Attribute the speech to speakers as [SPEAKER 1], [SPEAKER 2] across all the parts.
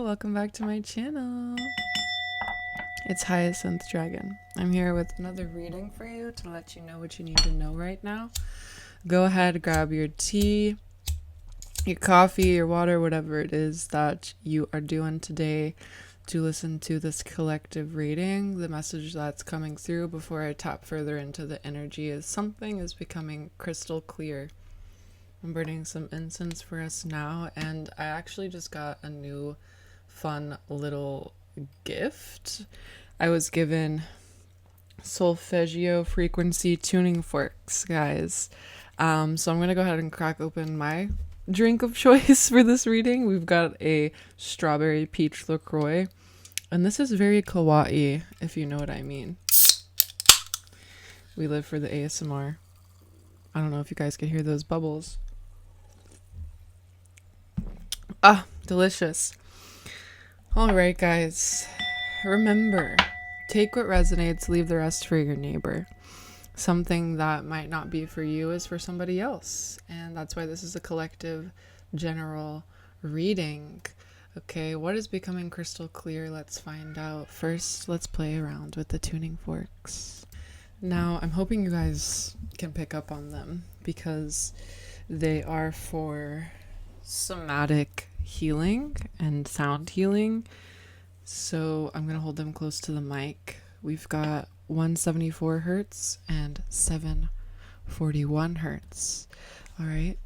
[SPEAKER 1] welcome back to my channel. It's Hyacinth Dragon. I'm here with another reading for you to let you know what you need to know right now. Go ahead, grab your tea, your coffee, your water, whatever it is that you are doing today to listen to this collective reading. The message that's coming through before I tap further into the energy is something is becoming crystal clear. I'm burning some incense for us now, and I actually just got a new fun little gift. I was given solfeggio frequency tuning forks, guys. So I'm going to go ahead and crack open my drink of choice for this reading. We've got a strawberry peach LaCroix, and this is very kawaii, if you know what I mean. We live for the ASMR. I don't know if you guys can hear those bubbles. Ah, delicious. All right, guys. Remember, take what resonates, leave the rest for your neighbor. Something that might not be for you is for somebody else. And that's why this is a collective general reading. Okay, what is becoming crystal clear? Let's find out. First, let's play around with the tuning forks. Now, I'm hoping you guys can pick up on them because they are for somatic healing and sound healing. So I'm going to hold them close to the mic. We've got 174 hertz and 741 hertz. All right.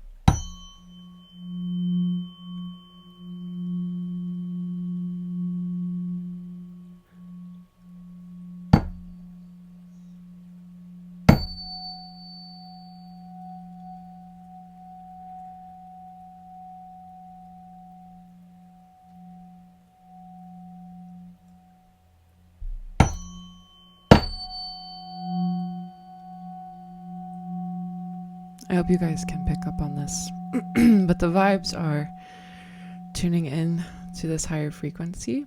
[SPEAKER 1] I hope you guys can pick up on this. But the vibes are tuning in to this higher frequency,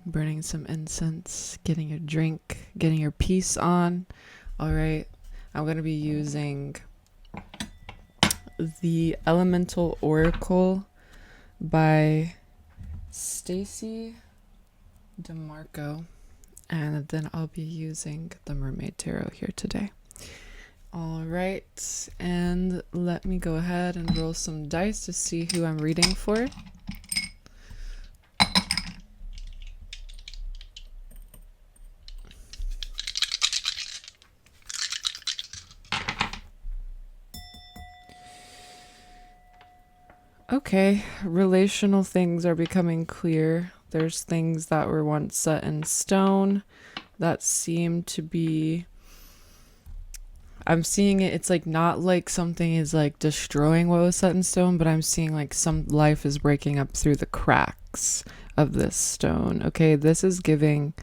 [SPEAKER 1] burning some incense, getting your drink, getting your peace on. All right. I'm going to be using the Elemental Oracle by 𝚙𝚊𝚗𝚘𝚎, and then I'll be using the Mermaid Tarot here today. All right, and let me go ahead and roll some dice to see who I'm reading for. Okay, relational things are becoming clear. There's things that were once set in stone that seem to be... I'm seeing it, it's like not like something is like destroying what was set in stone, but I'm seeing like some life is breaking up through the cracks of this stone. Okay, this is giving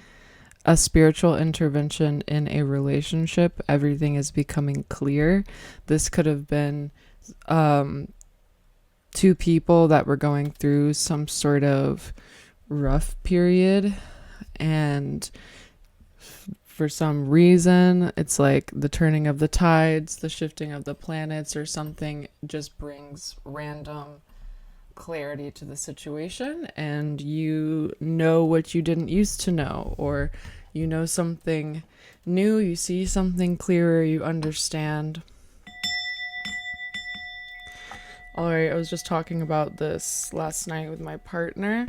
[SPEAKER 1] a spiritual intervention in a relationship. Everything is becoming clear. This could have been two people that were going through some sort of rough period, and for some reason, it's like the turning of the tides, the shifting of the planets, or something just brings random clarity to the situation, and you know what you didn't used to know, or you know something new, you see something clearer, you understand. All right, I was just talking about this last night with my partner,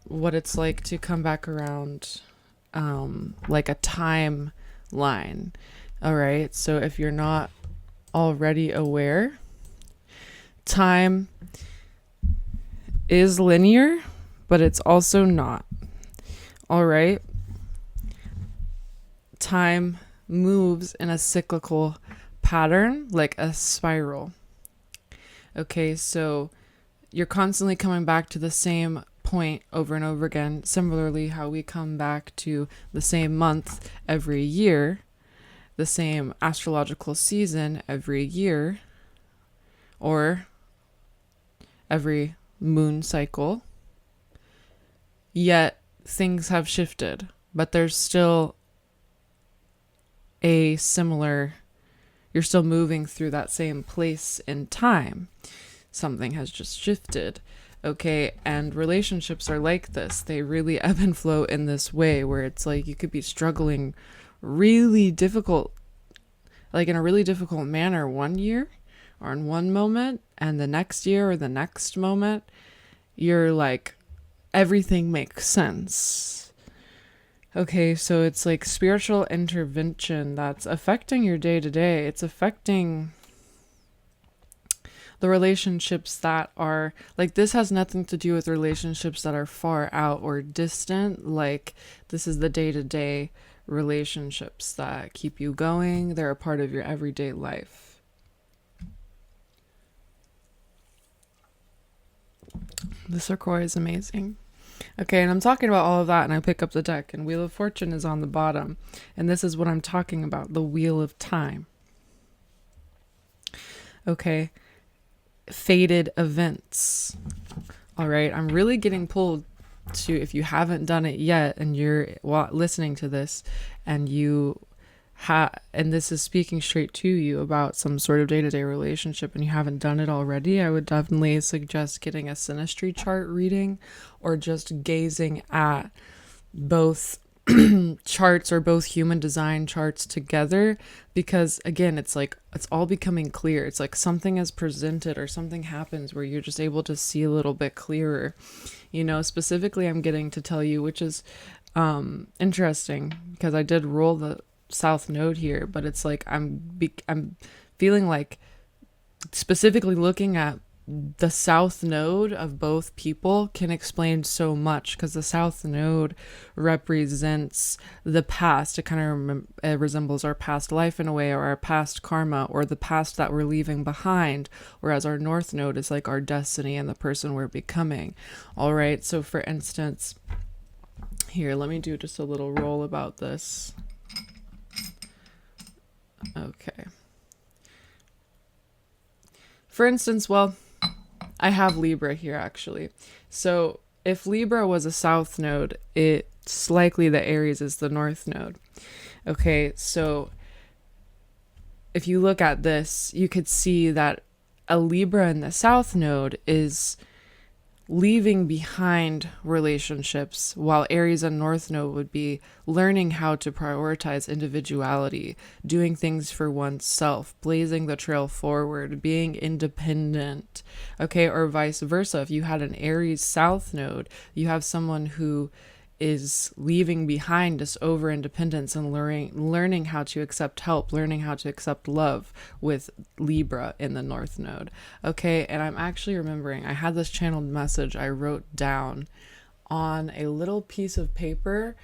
[SPEAKER 1] what it's like to come back around, like a timeline. All right, so if you're not already aware, time is linear, but it's also not. All right, time moves in a cyclical pattern, like a spiral. Okay, so you're constantly coming back to the same point over and over again. Similarly, how we come back to the same month every year, the same astrological season every year, or every moon cycle. Yet things have shifted, but there's still a similar, you're still moving through that same place in time. Something has just shifted. Okay, and relationships are like this. They really ebb and flow in this way where it's like you could be struggling really difficult, like in a really difficult manner one year or in one moment, and the next year or the next moment, you're like, everything makes sense. Okay, so it's like spiritual intervention that's affecting your day to day. It's affecting the relationships that are like, this has nothing to do with relationships that are far out or distant. Like, this is the day to day relationships that keep you going. They're a part of your everyday life. The 𝚎𝚘𝚊𝚗𝚗𝚎 is amazing. Okay, and I'm talking about all of that, and I pick up the deck, and Wheel of Fortune is on the bottom. And this is what I'm talking about, the Wheel of Time. Okay, fated events. All right, I'm really getting pulled to, if you haven't done it yet, and you're listening to this, and you and this is speaking straight to you about some sort of day-to-day relationship, and you haven't done it already, I would definitely suggest getting a synastry chart reading, or just gazing at both charts or both human design charts together, because again, it's like it's all becoming clear. It's like something is presented or something happens where you're just able to see a little bit clearer. You know, specifically I'm getting to tell you, which is interesting, because I did roll the South Node here, but it's like I'm feeling like specifically looking at the South Node of both people can explain so much, because the South Node represents the past. It kind of resembles our past life in a way, or our past karma, or the past that we're leaving behind, whereas our North Node is like our destiny and the person we're becoming. All right, so for instance, here, let me do just a little roll about this. Okay. For instance, well, I have Libra here actually. So if Libra was a South Node, it's likely that Aries is the North Node. Okay, so if you look at this, you could see that a Libra in the South Node is leaving behind relationships, while Aries and North Node would be learning how to prioritize individuality, doing things for oneself, blazing the trail forward, being independent. Okay, or vice versa. If you had an Aries South Node, you have someone who is leaving behind this over independence and learning how to accept help, learning how to accept love, with Libra in the North Node. Okay, and I'm actually remembering I had this channeled message I wrote down on a little piece of paper.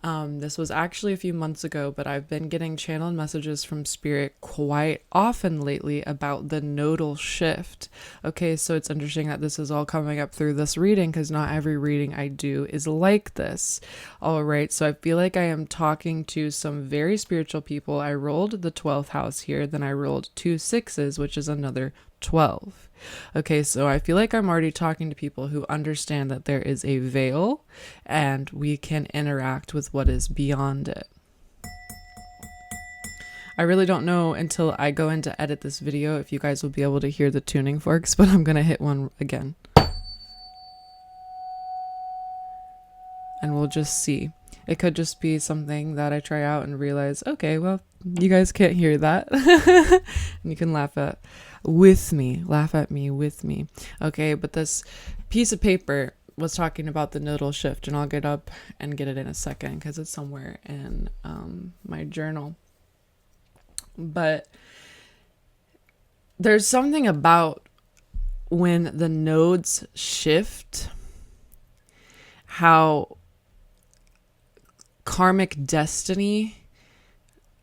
[SPEAKER 1] This was actually a few months ago, but I've been getting channeled messages from Spirit quite often lately about the nodal shift. Okay, so it's interesting that this is all coming up through this reading, because not every reading I do is like this. All right, so I feel like I am talking to some very spiritual people. I rolled the 12th house here, then I rolled 2 6s, which is another 12. Okay, so I feel like I'm already talking to people who understand that there is a veil and we can interact with what is beyond it. I really don't know until I go in to edit this video if you guys will be able to hear the tuning forks, but I'm gonna hit one again. And we'll just see. It could just be something that I try out and realize, okay, well, you guys can't hear that. And you can laugh at me with me. Okay, but this piece of paper was talking about the nodal shift, and I'll get up and get it in a second because it's somewhere in my journal. But there's something about when the nodes shift, how karmic destiny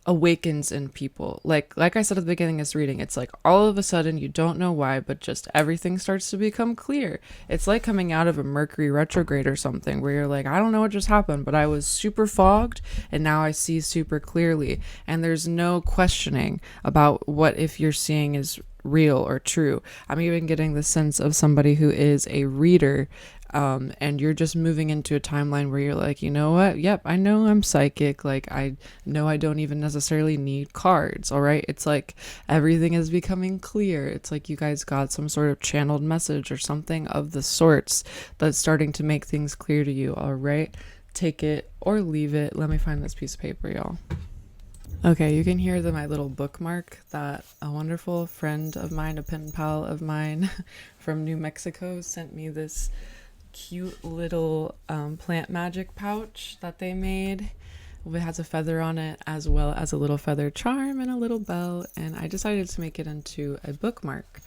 [SPEAKER 1] awakens in people. Like I said at the beginning of this reading, it's like all of a sudden you don't know why, but just everything starts to become clear. It's like coming out of a Mercury retrograde or something, where you're like, I don't know what just happened, but I was super fogged and now I see super clearly. And there's no questioning about what if you're seeing is real or true. I'm even getting the sense of somebody who is a reader And you're just moving into a timeline where you're like, you know what? Yep, I know I'm psychic. Like, I know I don't even necessarily need cards. All right. It's like everything is becoming clear. It's like you guys got some sort of channeled message or something of the sorts that's starting to make things clear to you. All right. Take it or leave it. Let me find this piece of paper, y'all. Okay, you can hear my little bookmark that a wonderful friend of mine, a pen pal of mine from New Mexico, sent me this cute little plant magic pouch that they made. It has a feather on it as well as a little feather charm and a little bell, and I decided to make it into a bookmark.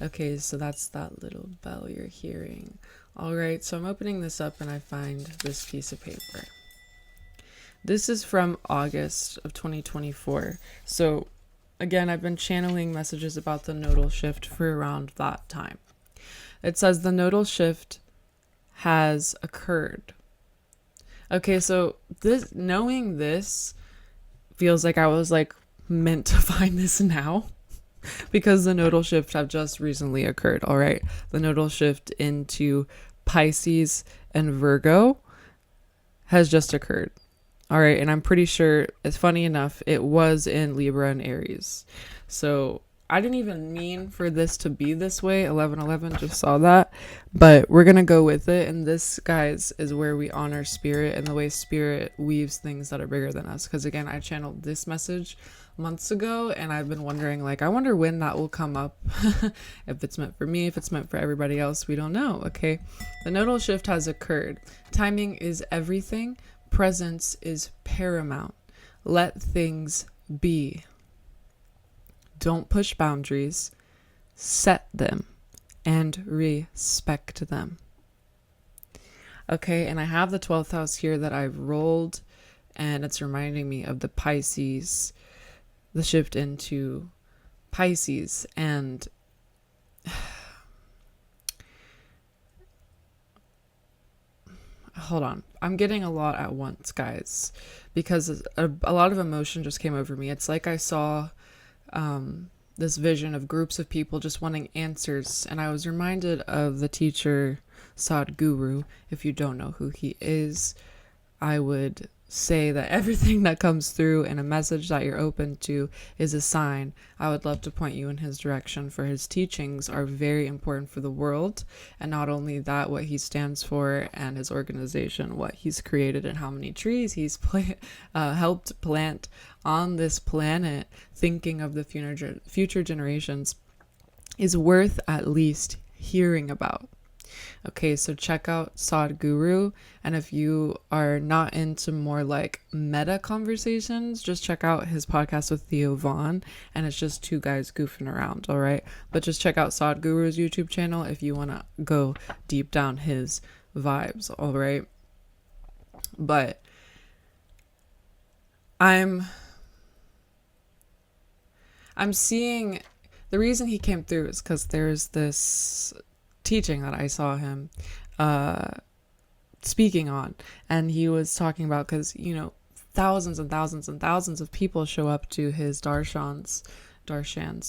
[SPEAKER 1] Okay, so that's that little bell you're hearing. All right, so I'm opening this up and I find this piece of paper. This is from August of 2024. So again, I've been channeling messages about the nodal shift for around that time. It says the nodal shift has occurred. Okay, so knowing this feels like I was like meant to find this now because the nodal shift have just recently occurred. All right, the nodal shift into Pisces and Virgo has just occurred. All right, and I'm pretty sure, it's funny enough, it was in Libra and Aries. So I didn't even mean for this to be this way. 1111 just saw that, but we're going to go with it. And this, guys, is where we honor spirit and the way spirit weaves things that are bigger than us. Because again, I channeled this message months ago and I've been wondering, like, I wonder when that will come up. If it's meant for me, if it's meant for everybody else, we don't know. Okay, the nodal shift has occurred. Timing is everything. Presence is paramount. Let things be. Don't push boundaries. Set them and respect them. Okay, and I have the 12th house here that I've rolled, and it's reminding me of the Pisces, the shift into Pisces. And hold on, I'm getting a lot at once, guys, because a lot of emotion just came over me. It's like I saw this vision of groups of people just wanting answers, and I was reminded of the teacher Sadhguru. If you don't know who he is, I would say that everything that comes through and a message that you're open to is a sign. I would love to point you in his direction, for his teachings are very important for the world. And not only that, what he stands for and his organization, what he's created and how many trees he's helped plant on this planet, thinking of the future generations, is worth at least hearing about. Okay, so check out Sadhguru, and if you are not into more like meta conversations, just check out his podcast with 𝚙𝚎 and it's just two guys goofing around, all right? But just check out Sadhguru's YouTube channel if you want to go deep down his vibes, all right? But I'm seeing the reason he came through is because there's this teaching that I saw him speaking on, and he was talking about, because you know, thousands and thousands and thousands of people show up to his darshans,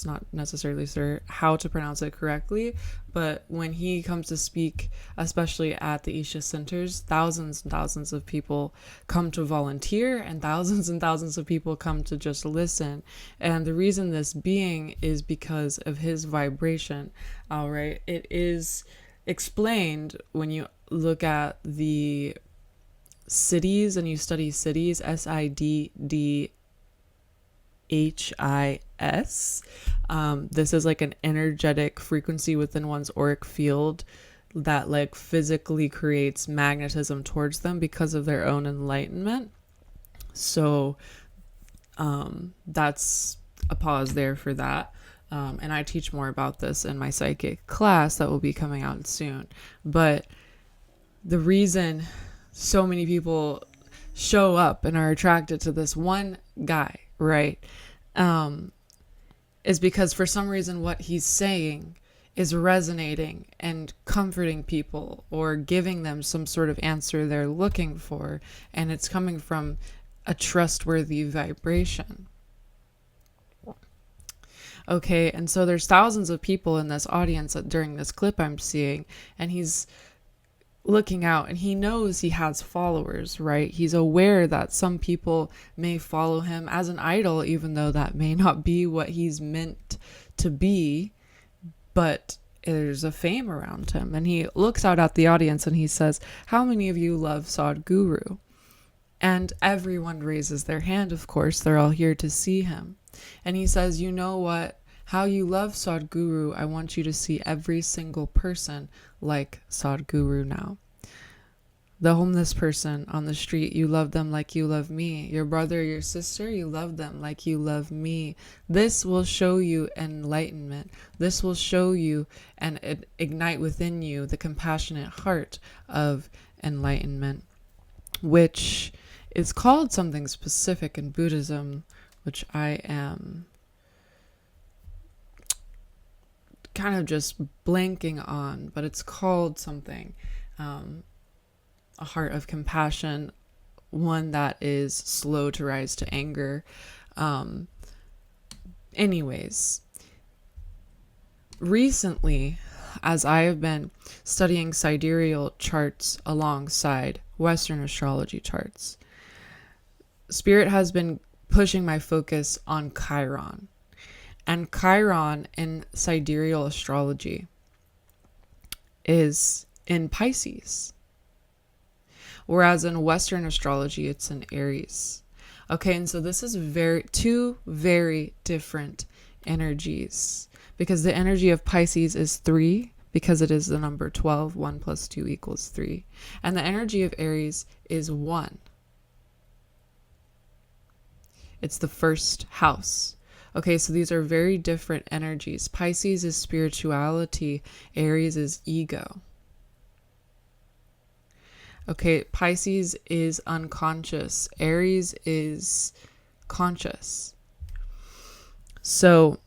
[SPEAKER 1] not necessarily sure how to pronounce it correctly, but when he comes to speak, especially at the Isha centers, thousands and thousands of people come to volunteer and thousands of people come to just listen. And the reason this being is because of his vibration. All right, it is explained when you look at the cities and you study cities, SIDDHIS. This is like an energetic frequency within one's auric field that like physically creates magnetism towards them because of their own enlightenment. So that's a pause there for that. And I teach more about this in my psychic class that will be coming out soon. But the reason so many people show up and are attracted to this one guy, right, is because for some reason what he's saying is resonating and comforting people or giving them some sort of answer they're looking for, and it's coming from a trustworthy vibration. Okay, and so there's thousands of people in this audience during this clip I'm seeing, and he's looking out, and he knows he has followers, right? He's aware that some people may follow him as an idol, even though that may not be what he's meant to be, but there's a fame around him. And he looks out at the audience and he says, how many of you love Sadhguru? And everyone raises their hand, of course. They're all here to see him. And he says, you know what? How you love Sadhguru, I want you to see every single person like Sadhguru now. The homeless person on the street, you love them like you love me. Your brother, your sister, you love them like you love me. This will show you enlightenment. This will show you and ignite within you the compassionate heart of enlightenment, which is called something specific in Buddhism, which I am kind of just blanking on, but it's called something, a heart of compassion, one that is slow to rise to anger. Anyways, recently, as I have been studying sidereal charts alongside Western astrology charts, Spirit has been pushing my focus on Chiron. And Chiron in sidereal astrology is in Pisces, whereas in Western astrology it's in Aries. Okay, and so this is two very different energies, because the energy of Pisces is 3, because it is the number 12. 1 + 2 = 3. And the energy of Aries is 1. It's the first house. Okay, so these are very different energies. Pisces is spirituality. Aries is ego. Okay, Pisces is unconscious. Aries is conscious. So,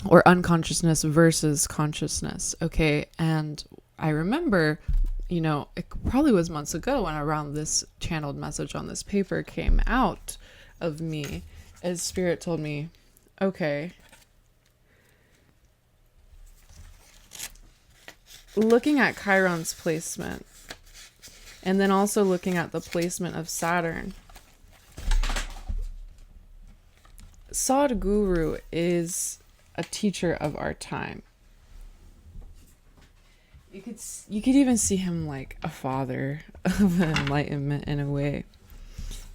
[SPEAKER 1] or unconsciousness versus consciousness. Okay, and I remember, it probably was months ago when around this channeled message on this paper came out of me, as Spirit told me, okay, looking at Chiron's placement, and then also looking at the placement of Saturn, Sadhguru is a teacher of our time. You could even see him like a father of enlightenment in a way.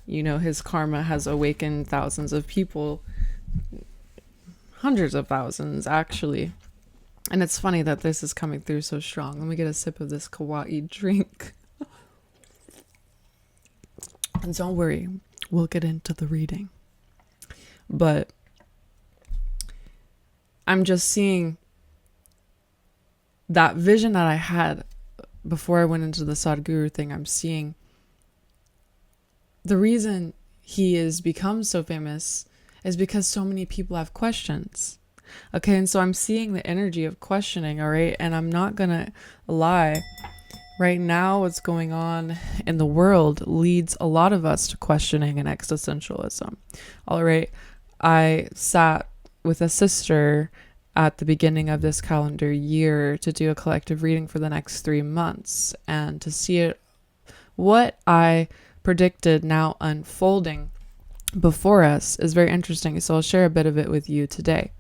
[SPEAKER 1] His karma has awakened thousands of people, hundreds of thousands actually. And it's funny that this is coming through so strong. Let me get a sip of this kawaii drink. And don't worry, we'll get into the reading. But I'm just seeing that vision that I had before I went into the Sadhguru thing. I'm seeing the reason he has become so famous is because so many people have questions. Okay, and so I'm seeing the energy of questioning, all right? And I'm not gonna lie. Right now, what's going on in the world leads a lot of us to questioning and existentialism. All right, I sat with a sister at the beginning of this calendar year to do a collective reading for the next 3 months, and to see what I predicted now unfolding before us is very interesting. So I'll share a bit of it with you today.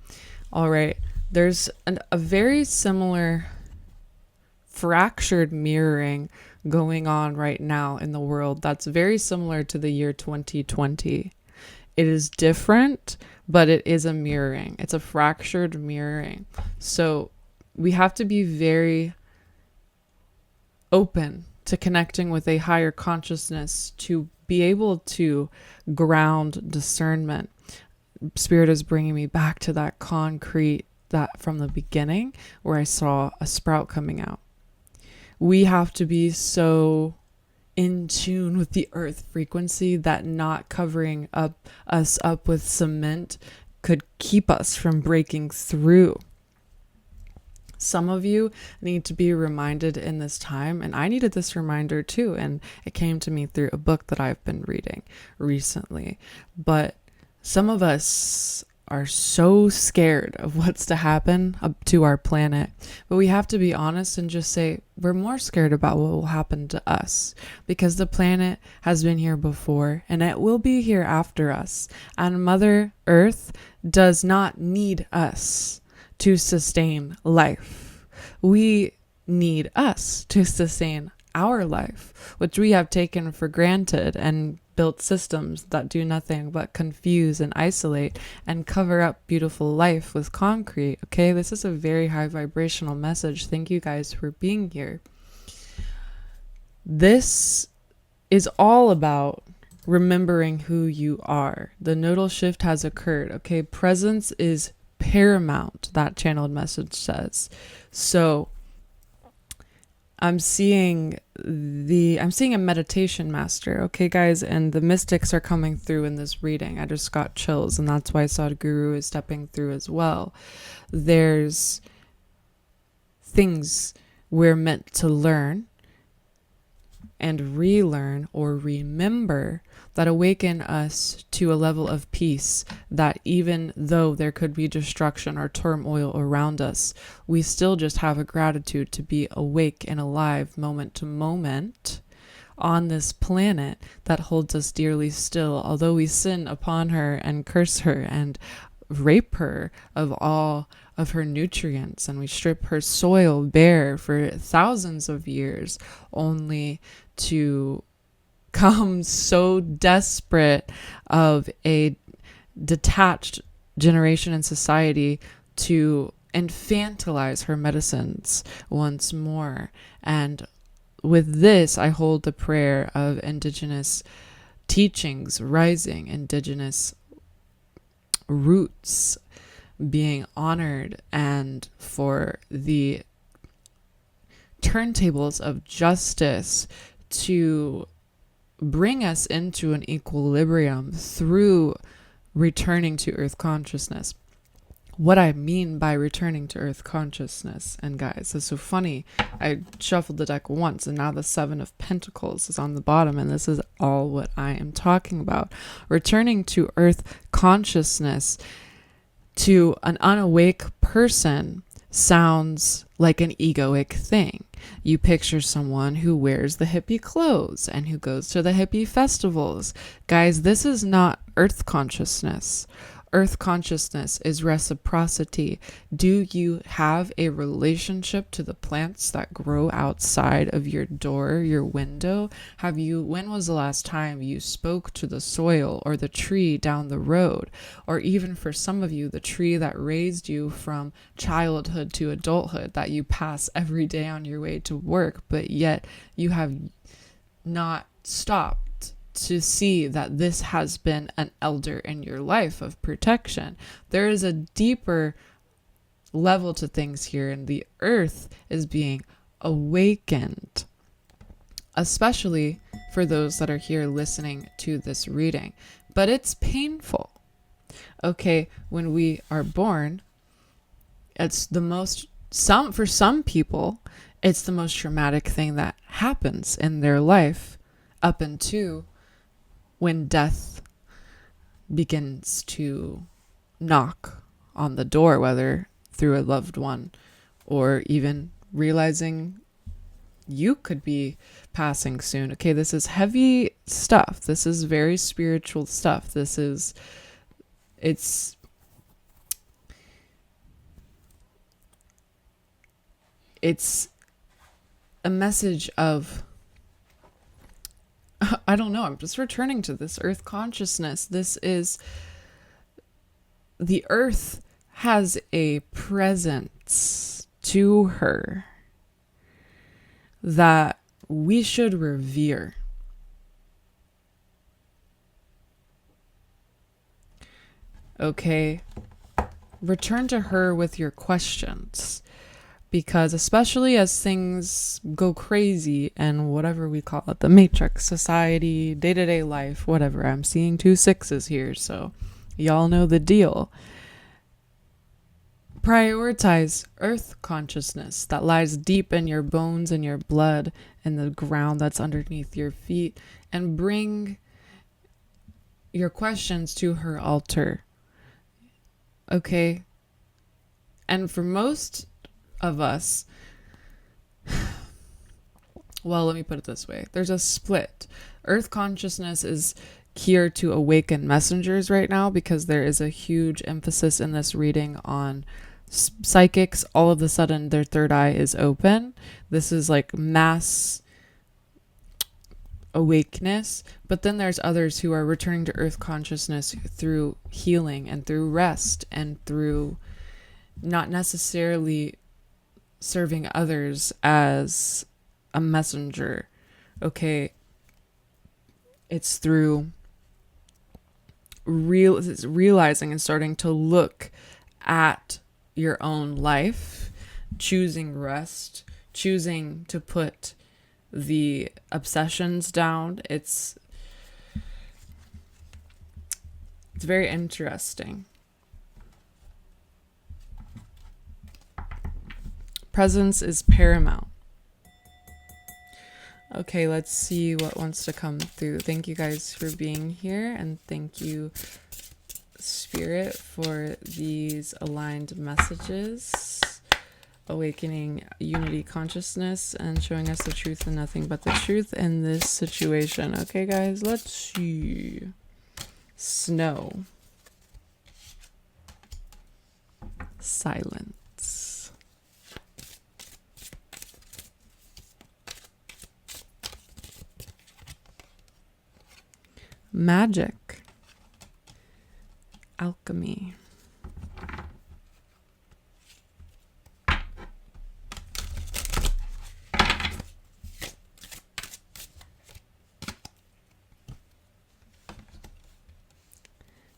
[SPEAKER 1] All right, there's a very similar fractured mirroring going on right now in the world that's very similar to the year 2020. It is different, but it is a mirroring. It's a fractured mirroring. So we have to be very open to connecting with a higher consciousness to be able to ground discernment. Spirit is bringing me back to that concrete, that from the beginning where I saw a sprout coming out. We have to be so in tune with the earth frequency that not covering us up with cement could keep us from breaking through. Some of you need to be reminded in this time, and I needed this reminder too, and it came to me through a book that I've been reading recently. But some of us are so scared of what's to happen up to our planet. But we have to be honest and just say we're more scared about what will happen to us, because the planet has been here before and it will be here after us. And Mother Earth does not need us to sustain life. We need us to sustain our life, which we have taken for granted and built systems that do nothing but confuse and isolate and cover up beautiful life with concrete. Okay, this is a very high vibrational message. Thank you guys for being here. This is all about remembering who you are. The nodal shift has occurred. Okay, presence is paramount, that channeled message says. So I'm seeing a meditation master, okay guys, and the mystics are coming through in this reading. I just got chills, and that's why Sadhguru is stepping through as well. There's things we're meant to learn and relearn or remember that awaken us to a level of peace that even though there could be destruction or turmoil around us, we still just have a gratitude to be awake and alive moment to moment on this planet that holds us dearly still, although we sin upon her and curse her and rape her of all of her nutrients, and we strip her soil bare for thousands of years, only to come so desperate of a detached generation in society to infantilize her medicines once more. And with this, I hold the prayer of indigenous teachings rising, indigenous roots being honored, and for the turntables of justice to bring us into an equilibrium through returning to earth consciousness. What I mean by returning to earth consciousness, and guys, it's so funny, I shuffled the deck once and now the 7 of Pentacles is on the bottom, and this is all what I am talking about. Returning to earth consciousness to an unawake person sounds like an egoic thing. You picture someone who wears the hippie clothes and who goes to the hippie festivals. Guys, this is not earth consciousness. Earth consciousness is reciprocity. Do you have a relationship to the plants that grow outside of your door, your window? When was the last time you spoke to the soil or the tree down the road? Or even for some of you, the tree that raised you from childhood to adulthood that you pass every day on your way to work, but yet you have not stopped to see that this has been an elder in your life of protection. There is a deeper level to things here, and the earth is being awakened, especially for those that are here listening to this reading. But it's painful. Okay, when we are born, it's for some people, it's the most traumatic thing that happens in their life up until when death begins to knock on the door, whether through a loved one or even realizing you could be passing soon. Okay, this is heavy stuff. This is very spiritual stuff. It's a message of, I don't know, I'm just returning to this earth consciousness. The earth has a presence to her that we should revere. Okay, return to her with your questions. Because especially as things go crazy and whatever we call it, the matrix, society, day-to-day life, whatever. I'm seeing 2 6s here, so y'all know the deal. Prioritize earth consciousness that lies deep in your bones and your blood and the ground that's underneath your feet, and bring your questions to her altar. Okay. And for most of us, well, let me put it this way. There's a split. Earth consciousness is here to awaken messengers right now because there is a huge emphasis in this reading on psychics. All of a sudden, their third eye is open. This is like mass awakeness. But then there's others who are returning to earth consciousness through healing and through rest and through not necessarily serving others as a messenger. Okay, it's through realizing and starting to look at your own life, choosing rest, choosing to put the obsessions down. It's very interesting. Presence is paramount. Okay, let's see what wants to come through. Thank you guys for being here, and thank you, Spirit, for these aligned messages. Awakening unity consciousness and showing us the truth and nothing but the truth in this situation. Okay, guys, let's see. Snow. Silence. Magic. Alchemy.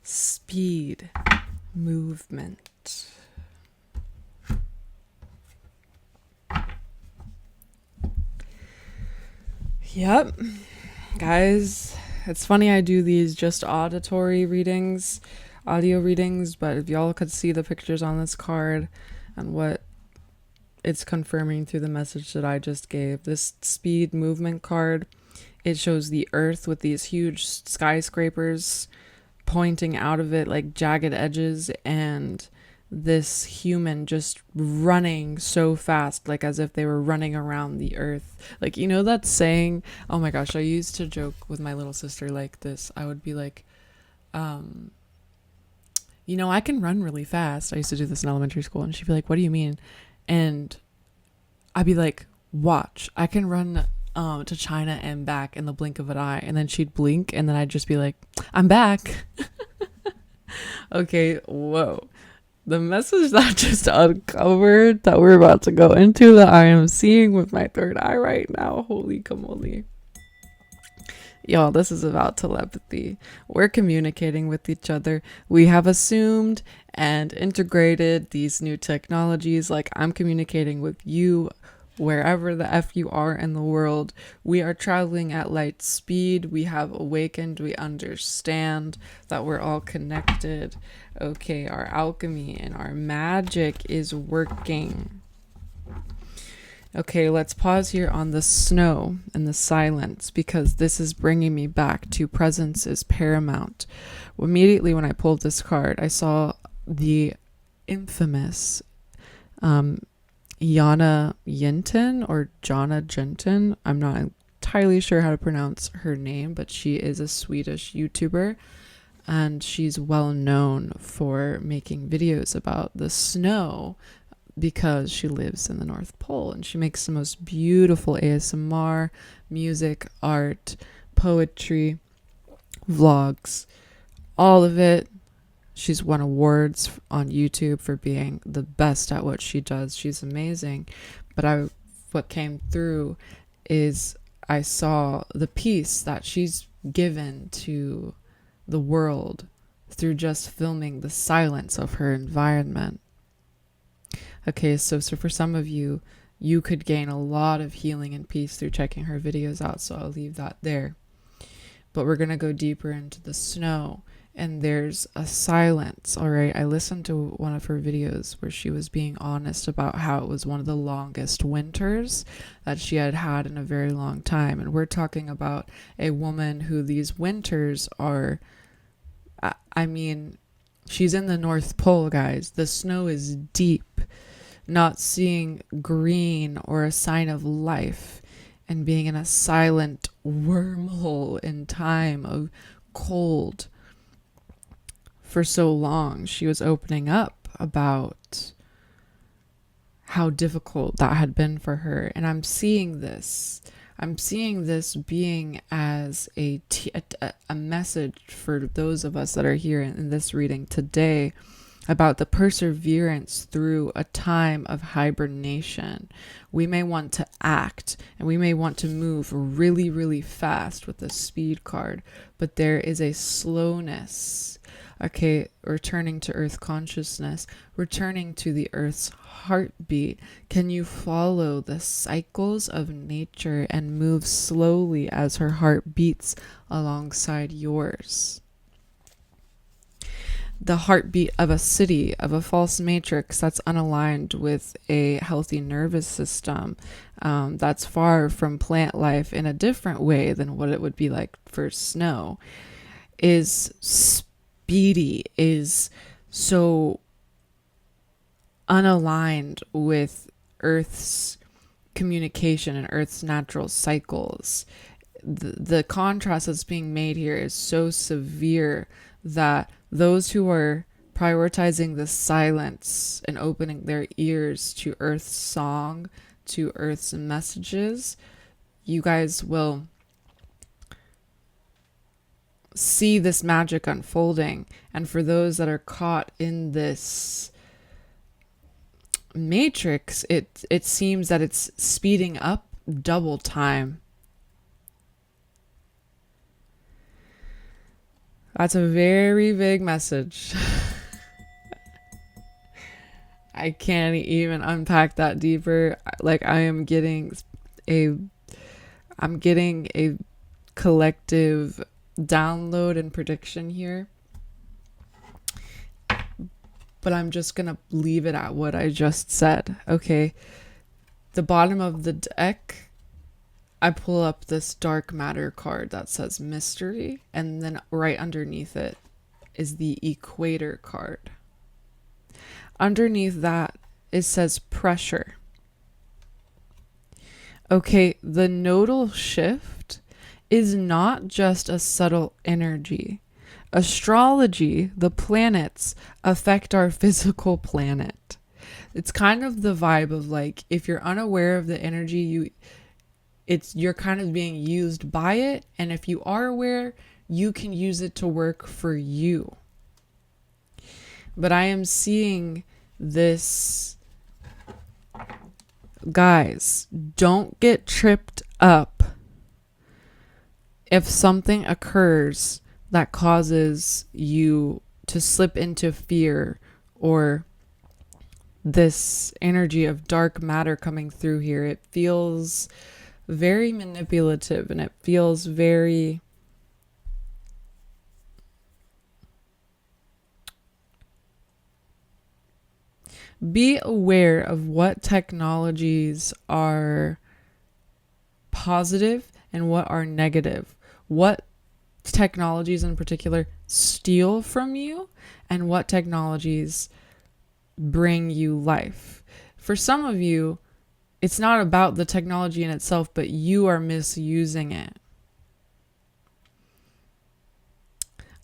[SPEAKER 1] Speed. Movement. Yep, guys, it's funny I do these just auditory readings, audio readings, but if y'all could see the pictures on this card and what it's confirming through the message that I just gave. This speed movement card, it shows the earth with these huge skyscrapers pointing out of it like jagged edges, and this human just running so fast, like as if they were running around the earth. Like, you know that saying, oh my gosh, I used to joke with my little sister like this. I would be like, you know, I can run really fast. I used to do this in elementary school, and she'd be like, what do you mean? And I'd be like, watch, I can run to China and back in the blink of an eye. And then she'd blink, and then I'd just be like, I'm back. Okay, whoa. The message that just uncovered that we're about to go into, that I am seeing with my third eye right now. Holy camoli. Y'all, this is about telepathy. We're communicating with each other. We have assumed and integrated these new technologies. Like, I'm communicating with you wherever the F you are in the world. We are traveling at light speed. We have awakened. We understand that we're all connected. Okay, our alchemy and our magic is working. Okay, let's pause here on the snow and the silence, because this is bringing me back to presence is paramount. Immediately when I pulled this card, I saw the infamous 𝔎𝚤𝚘𝚘 or 𝔎𝚤𝚘𝚘. I'm not entirely sure how to pronounce her name, but she is a Swedish YouTuber, and she's well known for making videos about the snow because she lives in the North Pole, and she makes the most beautiful ASMR, music, art, poetry, vlogs, all of it. She's won awards on YouTube for being the best at what she does. She's amazing. But what came through is I saw the peace that she's given to the world through just filming the silence of her environment. Okay, so for some of you, you could gain a lot of healing and peace through checking her videos out, so I'll leave that there. But we're going to go deeper into the snow, and there's a silence, all right? I listened to one of her videos where she was being honest about how it was one of the longest winters that she had had in a very long time, and we're talking about a woman who these winters are, I mean, She's in the North Pole, guys. The snow is deep. Not seeing green or a sign of life, and being in a silent wormhole in time of cold for so long. She was opening up about how difficult that had been for her. And I'm seeing this being as a message for those of us that are here in this reading today, about the perseverance through a time of hibernation. We may want to act and we may want to move really, really fast with the speed card, but there is a slowness. Okay, returning to earth consciousness, returning to the earth's heartbeat. Can you follow the cycles of nature and move slowly as her heart beats alongside yours? The heartbeat of a city, of a false matrix that's unaligned with a healthy nervous system, that's far from plant life in a different way than what it would be like for snow, is speedy, is so unaligned with Earth's communication and Earth's natural cycles. The contrast that's being made here is so severe that those who are prioritizing the silence and opening their ears to Earth's song, to Earth's messages, you guys will see this magic unfolding. And for those that are caught in this matrix, it seems that it's speeding up double time. That's a very big message. I can't even unpack that deeper. Like, I'm getting a collective download and prediction here. But I'm just going to leave it at what I just said. Okay. The bottom of the deck, I pull up this dark matter card that says mystery, and then right underneath it is the equator card. Underneath that, it says pressure. Okay, the nodal shift is not just a subtle energy. Astrology, the planets, affect our physical planet. It's kind of the vibe of like, if you're unaware of the energy, you're kind of being used by it, and if you are aware, you can use it to work for you. But I am seeing this, guys, don't get tripped up if something occurs that causes you to slip into fear, or this energy of dark matter coming through here. It feels very manipulative, and it feels very be aware of what technologies are positive and what are negative. What technologies in particular steal from you, and what technologies bring you life. For some of you, it's not about the technology in itself, but you are misusing it.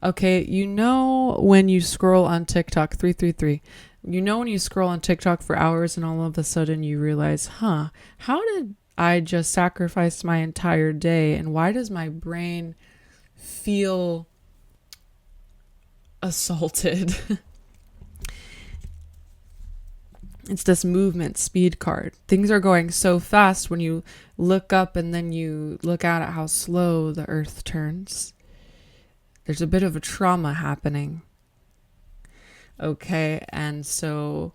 [SPEAKER 1] Okay, you know when you scroll on TikTok, 333, you know when you scroll on TikTok for hours and all of a sudden you realize, how did I just sacrifice my entire day, and why does my brain feel assaulted? It's this movement speed card. Things are going so fast when you look up and then you look out at how slow the earth turns. There's a bit of a trauma happening. Okay, and so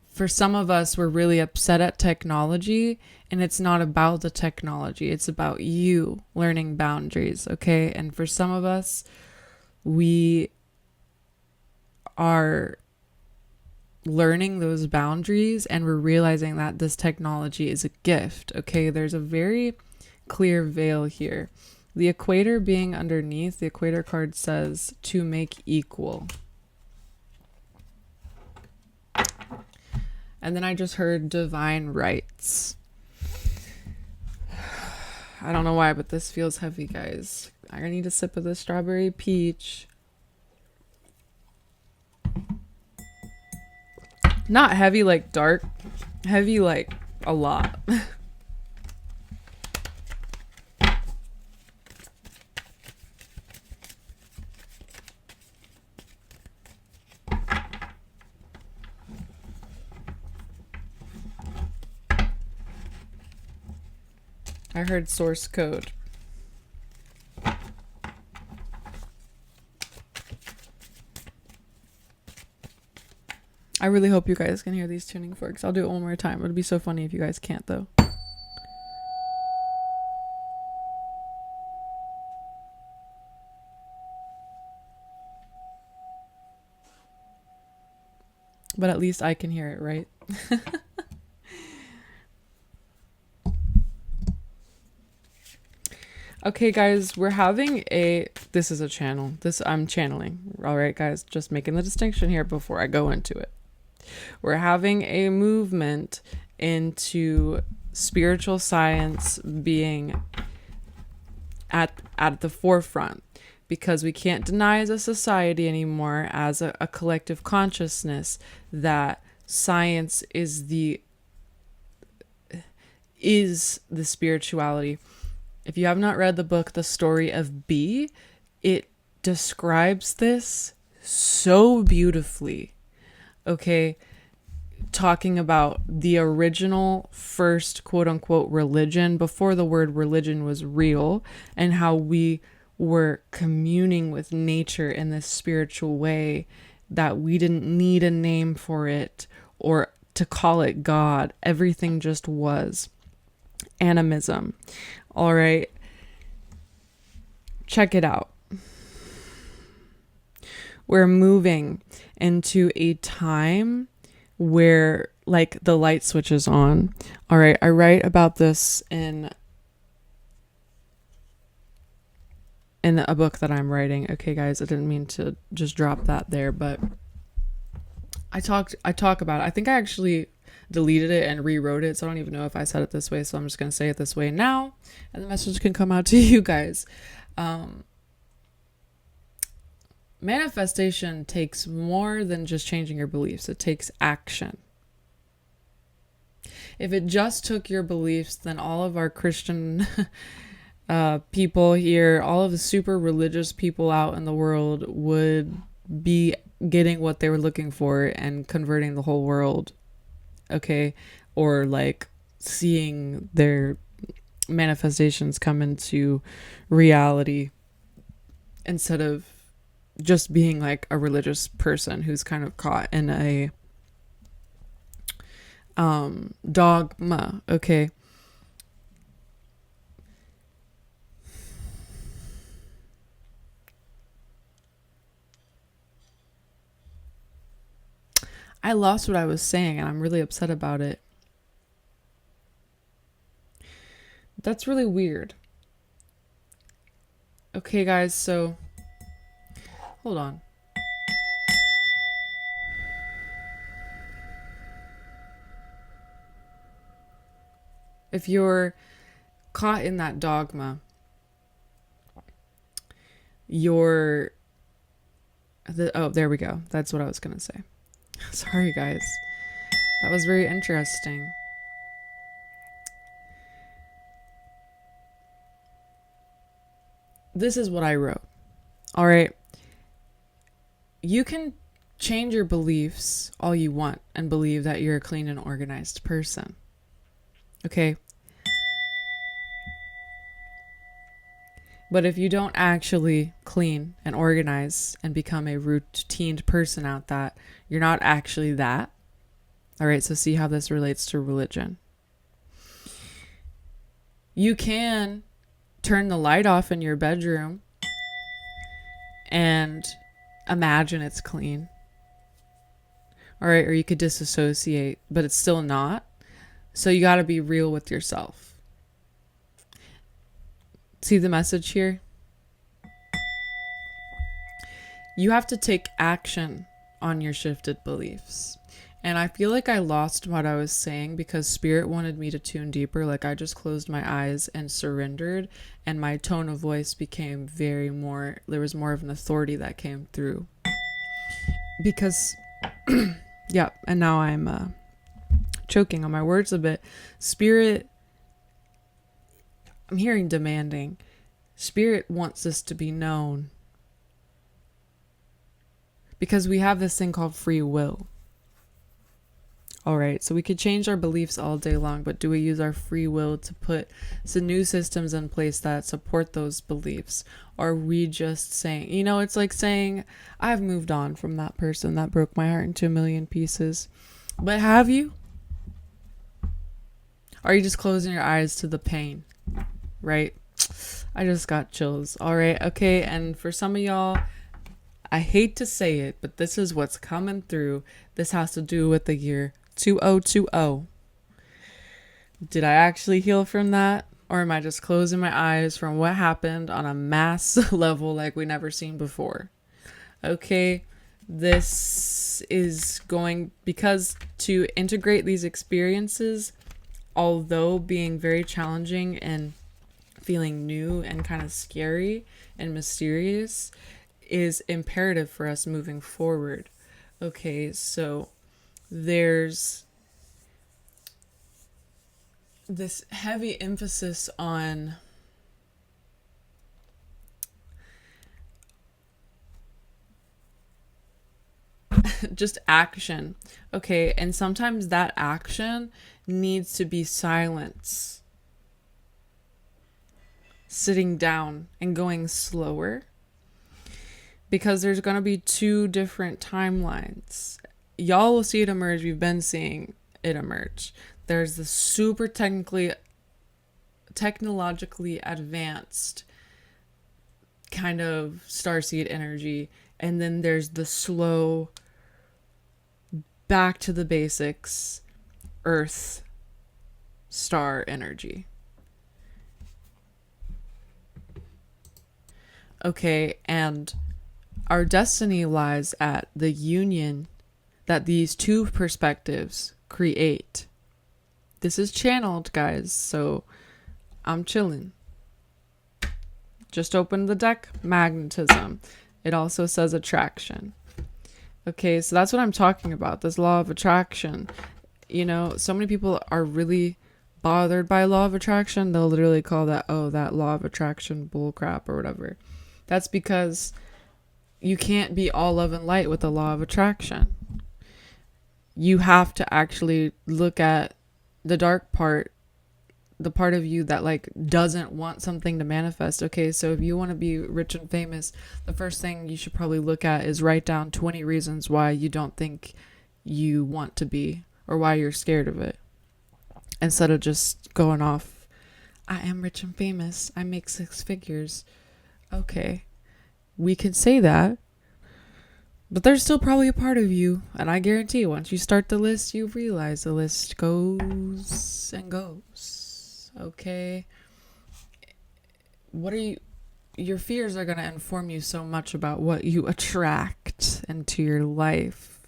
[SPEAKER 1] for some of us, we're really upset at technology, and it's not about the technology. It's about you learning boundaries, okay? And for some of us, we are learning those boundaries, and we're realizing that this technology is a gift. Okay, there's a very clear veil here. The equator being underneath, the equator card says to make equal. And then I just heard divine rights. I don't know why, but this feels heavy, guys. I need a sip of the strawberry peach. Not heavy like dark, heavy like a lot. I heard source code. I really hope you guys can hear these tuning forks. I'll do it one more time. It would be so funny if you guys can't, though. But at least I can hear it, right? Okay, guys, we're having this is a channel. I'm channeling. All right, guys, just making the distinction here before I go into it. We're having a movement into spiritual science being at the forefront, because we can't deny as a society anymore, as a collective consciousness, that science is the spirituality. If you have not read the book, The Story of B, it describes this so beautifully. Okay, talking about the original first quote unquote religion before the word religion was real, and how we were communing with nature in this spiritual way that we didn't need a name for it or to call it God. Everything just was. Animism. All right. Check it out. We're moving into a time where, like, the light switch is on. All right. I write about this in a book that I'm writing. Okay, guys, I didn't mean to just drop that there, but I talk about it. I think I actually deleted it and rewrote it, so I don't even know if I said it this way, so I'm just going to say it this way now, and the message can come out to you guys. Manifestation takes more than just changing your beliefs. It takes action. If it just took your beliefs, then all of our Christian people here, all of the super religious people out in the world would be getting what they were looking for and converting the whole world. Okay, or like seeing their manifestations come into reality instead of just being like a religious person who's kind of caught in a dogma. Okay, I lost what I was saying and I'm really upset about it. That's really weird. Okay, guys, so hold on. If you're caught in that dogma, oh, there we go. That's what I was going to say. Sorry, guys. That was very interesting. This is what I wrote. All right. You can change your beliefs all you want and believe that you're a clean and organized person. Okay. But if you don't actually clean and organize and become a routine person out that, you're not actually that. All right, so see how this relates to religion. You can turn the light off in your bedroom and imagine it's clean. All right, or you could disassociate, but it's still not. So you got to be real with yourself. See the message here? You have to take action on your shifted beliefs. And I feel like I lost what I was saying because spirit wanted me to tune deeper. Like I just closed my eyes and surrendered, and my tone of voice became there was more of an authority that came through. Because, yeah, and now I'm choking on my words a bit. Spirit, I'm hearing demanding. Spirit wants this to be known. Because we have this thing called free will. All right, so we could change our beliefs all day long, but do we use our free will to put some new systems in place that support those beliefs? Or are we just saying, it's like saying, I've moved on from that person that broke my heart into a million pieces. But have you? Are you just closing your eyes to the pain? Right? I just got chills. All right, okay, and for some of y'all, I hate to say it, but this is what's coming through. This has to do with the year 2020. Did I actually heal from that? Or am I just closing my eyes from what happened on a mass level like we never seen before? Okay, this is going, because to integrate these experiences, although being very challenging and feeling new and kind of scary and mysterious, is imperative for us moving forward. Okay, so there's this heavy emphasis on just action. Okay, and sometimes that action needs to be silence. Sitting down and going slower. Because there's going to be two different timelines. Y'all will see it emerge. We've been seeing it emerge. There's the super technologically advanced kind of starseed energy. And then there's the slow, back to the basics, earth star energy. Okay, and our destiny lies at the union that these two perspectives create. This is channeled, guys, so I'm chilling. Just open the deck, magnetism. It also says attraction. Okay, so that's what I'm talking about, this law of attraction. So many people are really bothered by law of attraction. They'll literally call that, that law of attraction bullcrap or whatever. That's because you can't be all love and light with the law of attraction. You have to actually look at the dark part, the part of you that doesn't want something to manifest. Okay, so if you want to be rich and famous, the first thing you should probably look at is write down 20 reasons why you don't think you want to be or why you're scared of it. Instead of just going off, I am rich and famous, I make 6 figures. Okay, we can say that, but there's still probably a part of you, and I guarantee once you start the list, you realize the list goes and goes. Okay, your fears are going to inform you so much about what you attract into your life.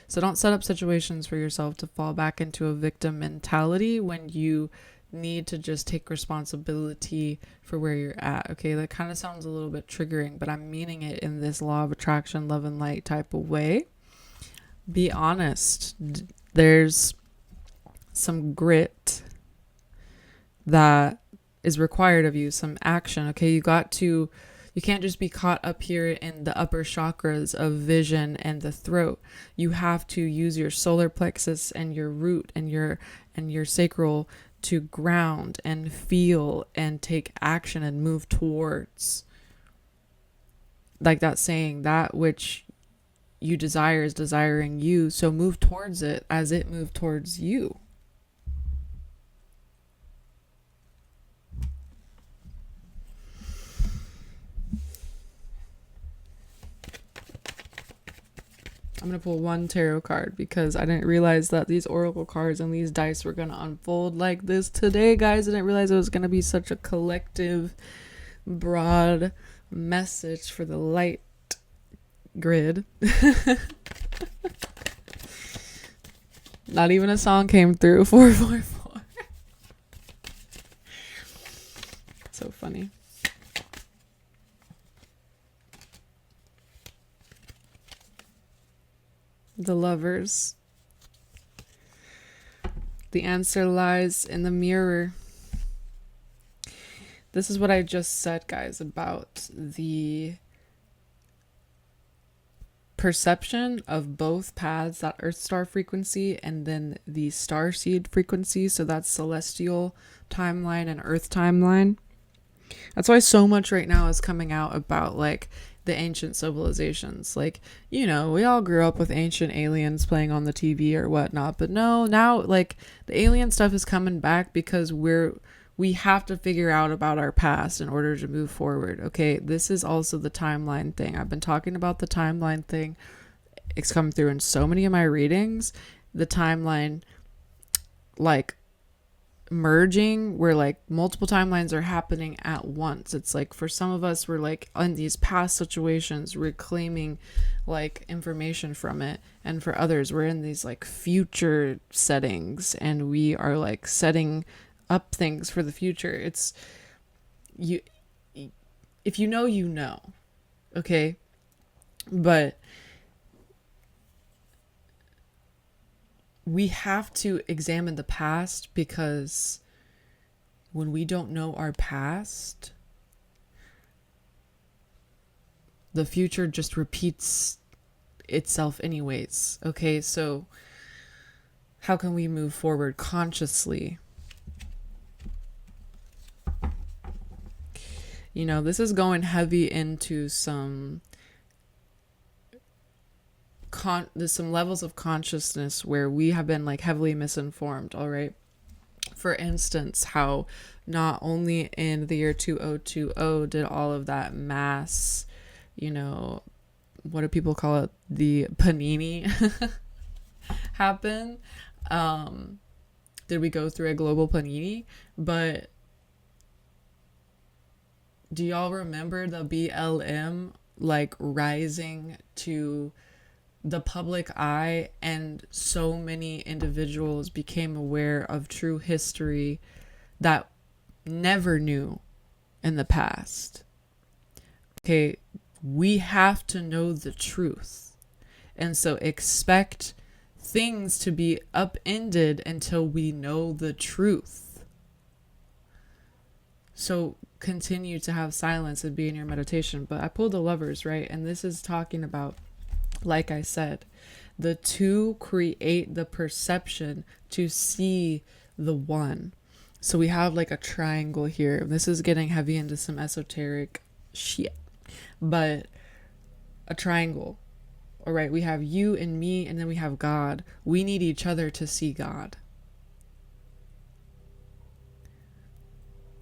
[SPEAKER 1] So don't set up situations for yourself to fall back into a victim mentality when you need to just take responsibility for where you're at. Okay, that kind of sounds a little bit triggering, but I'm meaning it in this law of attraction, love and light type of way. Be honest. There's some grit that is required of you, some action. Okay, you can't just be caught up here in the upper chakras of vision and the throat. You have to use your solar plexus and your root and your sacral to ground and feel and take action and move towards. Like that saying, that which you desire is desiring you. So move towards it as it moved towards you. I'm going to pull one tarot card because I didn't realize that these oracle cards and these dice were going to unfold like this today, guys. I didn't realize it was going to be such a collective broad message for the light grid. Not even a song came through. 444. So funny. The lovers. The answer lies in the mirror. This is what I just said, guys, about the perception of both paths, that Earth star frequency and then the star seed frequency. So that's celestial timeline and Earth timeline. That's why so much right now is coming out about like the ancient civilizations. Like, you know, we all grew up with ancient aliens playing on the TV or whatnot, but no, now like the alien stuff is coming back because we have to figure out about our past in order to move forward. Okay, this is also the timeline thing. I've been talking about the timeline thing. It's come through in so many of my readings. The timeline, like, merging where like multiple timelines are happening at once. It's like for some of us, we're like in these past situations reclaiming like information from it, and for others we're in these like future settings and we are like setting up things for the future. It's you, if you know, you know. Okay, but we have to examine the past, because when we don't know our past, the future just repeats itself anyways. Okay, so how can we move forward consciously? You know, this is going heavy into some there's some levels of consciousness where we have been like heavily misinformed. All right, for instance, how not only in the year 2020 did all of that mass, you know, what do people call it, the panini happen, did we go through a global panini, but do y'all remember the BLM like rising to the public eye, and so many individuals became aware of true history that never knew in the past? Okay, we have to know the truth, and so expect things to be upended until we know the truth. So continue to have silence and be in your meditation. But I pulled the lovers, right? And this is talking about, like I said, the two create the perception to see the one. So we have like a triangle here. This is getting heavy into some esoteric shit, but a triangle. All right, we have you and me, and then we have God. We need each other to see God.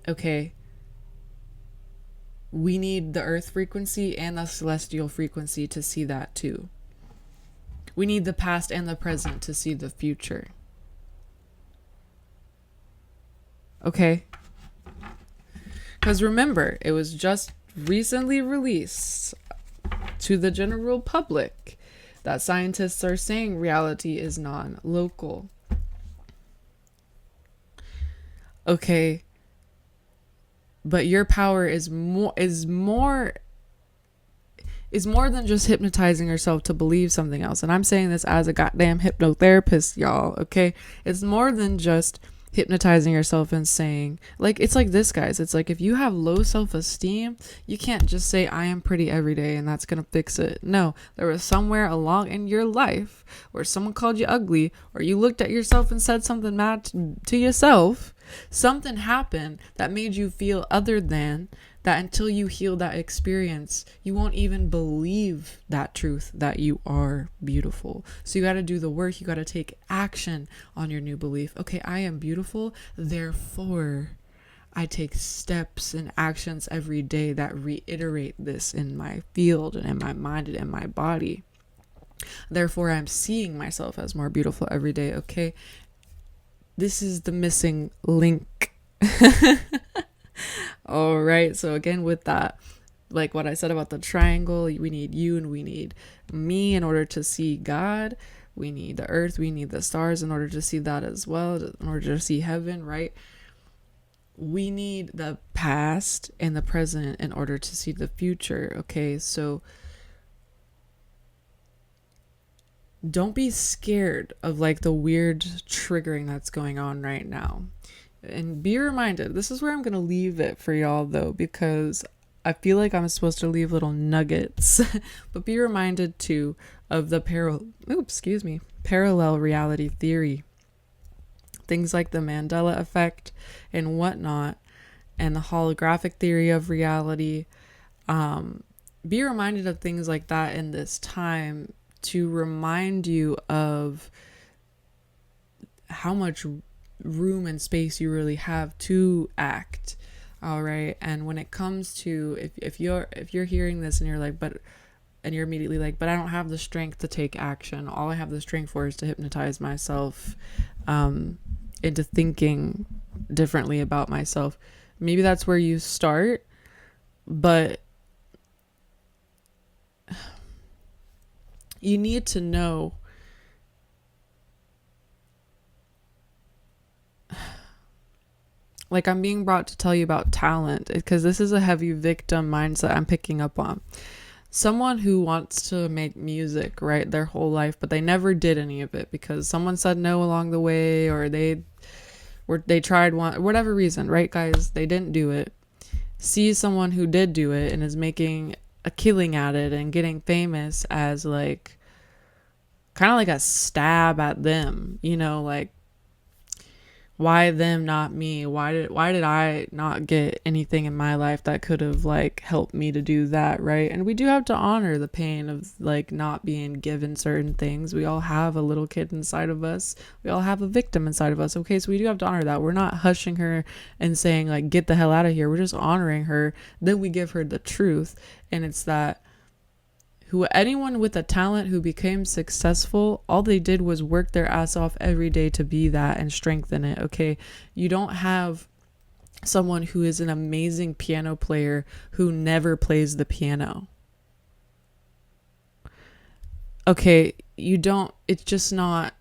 [SPEAKER 1] Okay. We need the earth frequency and the celestial frequency to see that too. We need the past and the present to see the future. Okay? Because remember, it was just recently released to the general public that scientists are saying reality is non-local. Okay? But your power is more than just hypnotizing yourself to believe something else. And I'm saying this as a goddamn hypnotherapist, y'all. Okay, it's more than just hypnotizing yourself and saying, like, it's like this, guys. It's like if you have low self-esteem, you can't just say I am pretty every day and that's gonna fix it. No, there was somewhere along in your life where someone called you ugly, or you looked at yourself and said something mad to yourself. Something happened that made you feel other than that. Until you heal that experience, you won't even believe that truth that you are beautiful. So you got to do the work. You got to take action on your new belief. Okay, I am beautiful, therefore I take steps and actions every day that reiterate this in my field and in my mind and in my body. Therefore, I'm seeing myself as more beautiful every day. Okay, this is the missing link. All right. So again, with that, like what I said about the triangle, we need you and we need me in order to see God. We need the earth, we need the stars in order to see that as well, in order to see heaven, right? We need the past and the present in order to see the future, okay? So don't be scared of like the weird triggering that's going on right now. And be reminded, this is where I'm going to leave it for y'all though, because I feel like I'm supposed to leave little nuggets, but be reminded too of the parallel reality theory. Things like the Mandela effect and whatnot, and the holographic theory of reality. Be reminded of things like that in this time to remind you of how much room and space you really have to act. All right. And when it comes to if you're hearing this and you're like, and you're immediately like, but I don't have the strength to take action. All I have the strength for is to hypnotize myself into thinking differently about myself. Maybe that's where you start, but you need to know like I'm being brought to tell you about talent because this is a heavy victim mindset I'm picking up on. Someone who wants to make music, right, their whole life, but they never did any of it because someone said no along the way, or they tried one, whatever reason, right, guys, they didn't do it. See someone who did do it and is making a killing at it and getting famous as like kind of like a stab at them, you know, like why them, not me? Why did I not get anything in my life that could have like helped me to do that, right? And we do have to honor the pain of like not being given certain things. We all have a little kid inside of us. We all have a victim inside of us. Okay, so we do have to honor that. We're not hushing her and saying like get the hell out of here. We're just honoring her. Then we give her the truth, and it's that anyone with a talent who became successful, all they did was work their ass off every day to be that and strengthen it, okay? You don't have someone who is an amazing piano player who never plays the piano. Okay, you don't, it's just not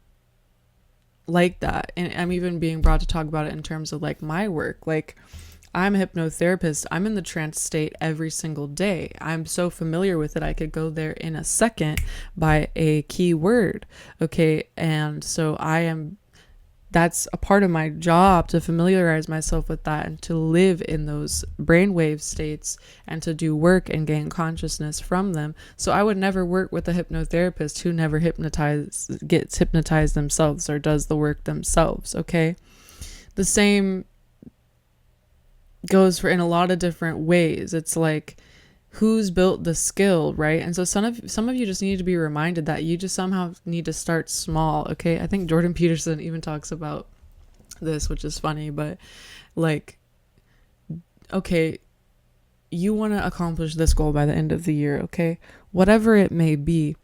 [SPEAKER 1] like that. And I'm even being brought to talk about it in terms of like my work. Like, I'm a hypnotherapist. I'm in the trance state every single day. I'm so familiar with it. I could go there in a second by a key word. Okay. And so that's a part of my job to familiarize myself with that and to live in those brainwave states and to do work and gain consciousness from them. So I would never work with a hypnotherapist who never gets hypnotized themselves or does the work themselves. Okay. The same goes for in a lot of different ways. It's like who's built the skill, right? And so some of you just need to be reminded that you just somehow need to start small. Okay, I think Jordan Peterson even talks about this, which is funny, but like, okay, you want to accomplish this goal by the end of the year, okay, whatever it may be.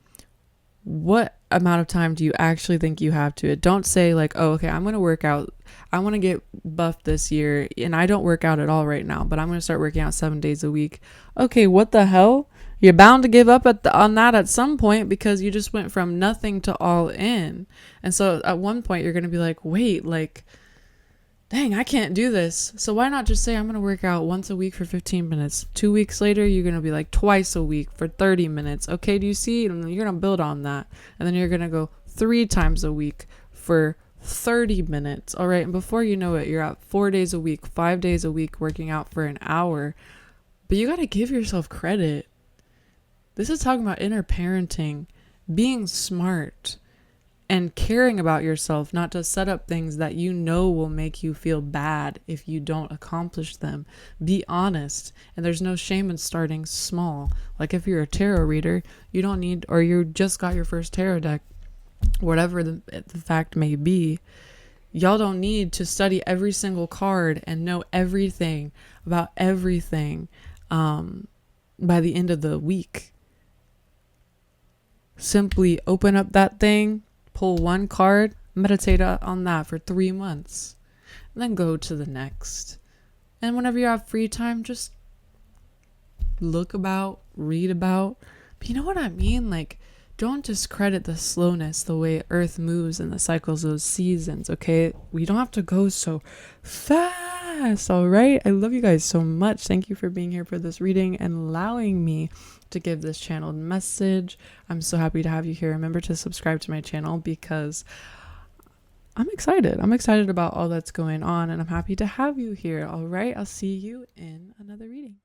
[SPEAKER 1] What amount of time do you actually think you have to it? Don't say like, oh, okay, I'm going to work out. I want to get buffed this year and I don't work out at all right now, but I'm going to start working out 7 days a week. Okay, what the hell? You're bound to give up on that at some point because you just went from nothing to all in. And so at one point you're going to be like, wait, like, dang, I can't do this. So why not just say I'm going to work out once a week for 15 minutes. 2 weeks later, you're going to be like twice a week for 30 minutes. Okay, do you see? And you're going to build on that. And then you're going to go 3 times a week for 30 minutes. All right. And before you know it, you're at 4 days a week, 5 days a week, working out for an hour. But you got to give yourself credit. This is talking about inner parenting, being smart, and caring about yourself, not to set up things that you know will make you feel bad if you don't accomplish them. Be honest. And there's no shame in starting small. Like if you're a tarot reader, you don't need, or you just got your first tarot deck, whatever the fact may be, y'all don't need to study every single card and know everything about everything by the end of the week. Simply open up that thing, pull one card, meditate on that for 3 months, and then go to the next. And whenever you have free time, just look about, read about. But you know what I mean? Like, don't discredit the slowness, the way Earth moves and the cycles of seasons, okay? We don't have to go so fast, all right? I love you guys so much. Thank you for being here for this reading and allowing me to give this channeled message. I'm so happy to have you here. Remember to subscribe to my channel because I'm excited. I'm excited about all that's going on, and I'm happy to have you here, all right? I'll see you in another reading.